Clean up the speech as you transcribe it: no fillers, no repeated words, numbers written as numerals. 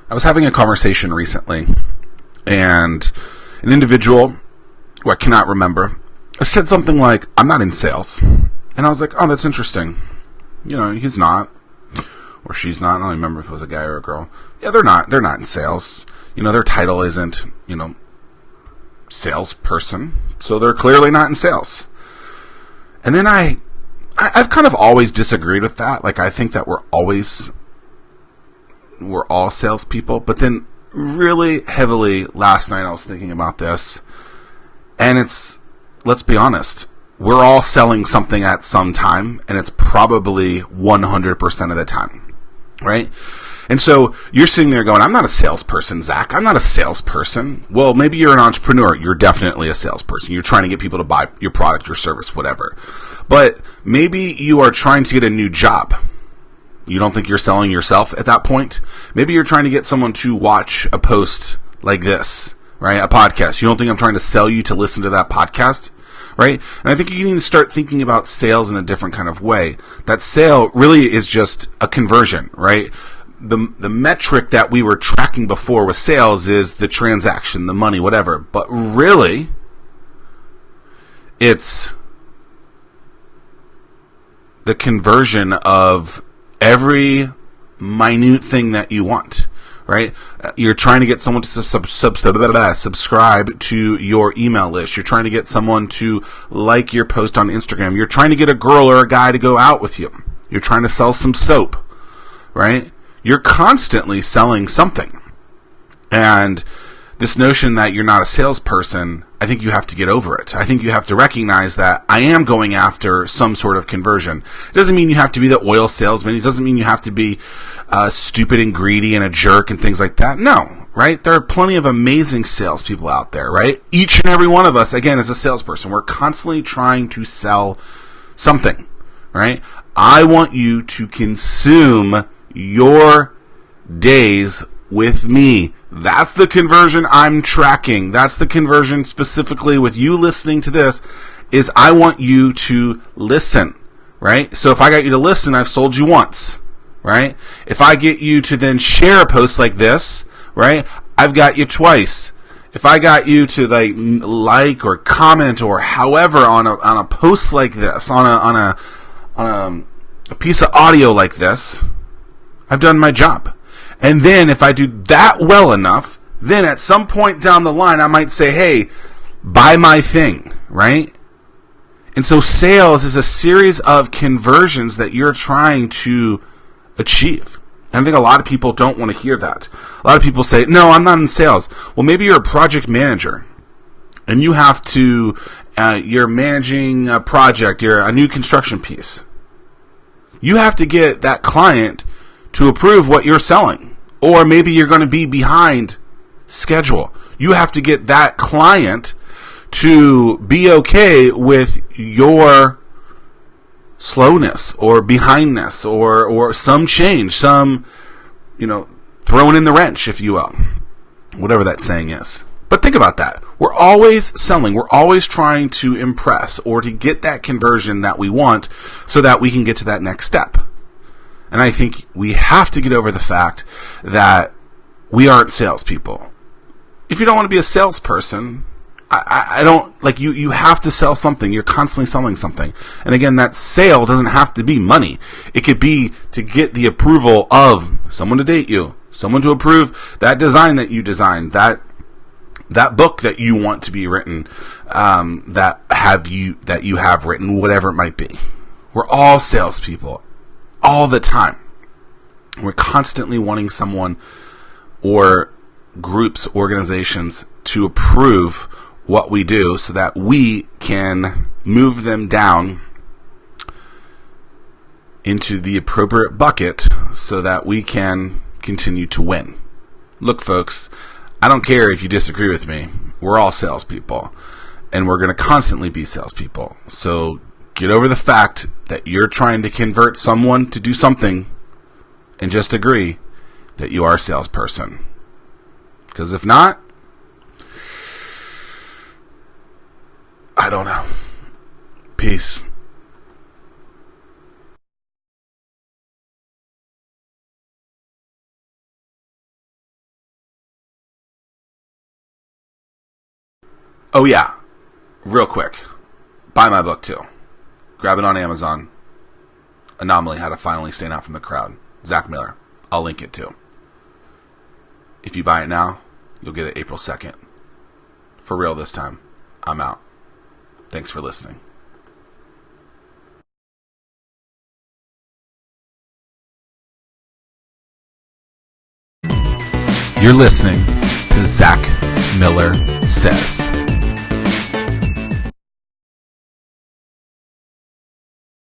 I was having a conversation recently, and an individual who I cannot remember said something like, "I'm not in sales." And I was like, "Oh, that's interesting. He's not. Or she's not. I don't remember if it was a guy or a girl. Yeah, they're not. They're not in sales. Their title isn't, salesperson. So they're clearly not in sales." And then I've kind of always disagreed with that. Like, I think that we're all salespeople. But then really heavily last night I was thinking about this. And let's be honest, we're all selling something at some time. And it's probably 100% of the time. Right? And so you're sitting there going, "I'm not a salesperson, Zach. I'm not a salesperson." Well, maybe you're an entrepreneur. You're definitely a salesperson. You're trying to get people to buy your product, your service, whatever. But maybe you are trying to get a new job. You don't think you're selling yourself at that point? Maybe you're trying to get someone to watch a post like this, right? A podcast. You don't think I'm trying to sell you to listen to that podcast? Right? And I think you need to start thinking about sales in a different kind of way. That sale really is just a conversion, right? The metric that we were tracking before with sales is the transaction, the money, whatever. But really, it's the conversion of every minute thing that you want, right? You're trying to get someone to subscribe to your email list. You're trying to get someone to like your post on Instagram. You're trying to get a girl or a guy to go out with you. You're trying to sell some soap, right? You're constantly selling something. And this notion that you're not a salesperson, I think you have to get over it. I think you have to recognize that I am going after some sort of conversion. It doesn't mean you have to be the oil salesman. It doesn't mean you have to be stupid and greedy and a jerk and things like that. No, right? There are plenty of amazing salespeople out there, right? Each and every one of us, again, is a salesperson. We're constantly trying to sell something, right? I want you to consume your days with me. That's the conversion I'm tracking. That's the conversion specifically with you listening to this, is I want you to listen, right? So if I got you to listen, I've sold you once, right? If I get you to then share a post like this, right, I've got you twice. If I got you to like or comment or however on a post like this, on a piece of audio like this, I've done my job. And then if I do that well enough, then at some point down the line, I might say, "Hey, buy my thing," right? And so sales is a series of conversions that you're trying to achieve. And I think a lot of people don't want to hear that. A lot of people say, "No, I'm not in sales." Well, maybe you're a project manager and you have to, you're managing a project, you're a new construction piece. You have to get that client to approve what you're selling. Or maybe you're going to be behind schedule. You have to get that client to be okay with your slowness or behindness or some change, some, throwing in the wrench, if you will. Whatever that saying is. But think about that. We're always selling. We're always trying to impress or to get that conversion that we want so that we can get to that next step. And I think we have to get over the fact that we aren't salespeople. If you don't want to be a salesperson, I don't, you have to sell something. You're constantly selling something. And again, that sale doesn't have to be money. It could be to get the approval of someone to date you, someone to approve that design that you designed, that book that you want to be written, that you have written, whatever it might be. We're all salespeople. All the time. We're constantly wanting someone or groups, organizations to approve what we do so that we can move them down into the appropriate bucket so that we can continue to win. Look, folks, I don't care if you disagree with me. We're all salespeople, and we're going to constantly be salespeople. So get over the fact that you're trying to convert someone to do something and just agree that you are a salesperson. Because if not, I don't know. Peace. Oh yeah, real quick, buy my book too. Grab it on Amazon. Anomaly: How to Finally Stand Out from the Crowd. Zack Miller. I'll link it too. If you buy it now, you'll get it April 2nd. For real this time. I'm out. Thanks for listening. You're listening to Zack Miller Says.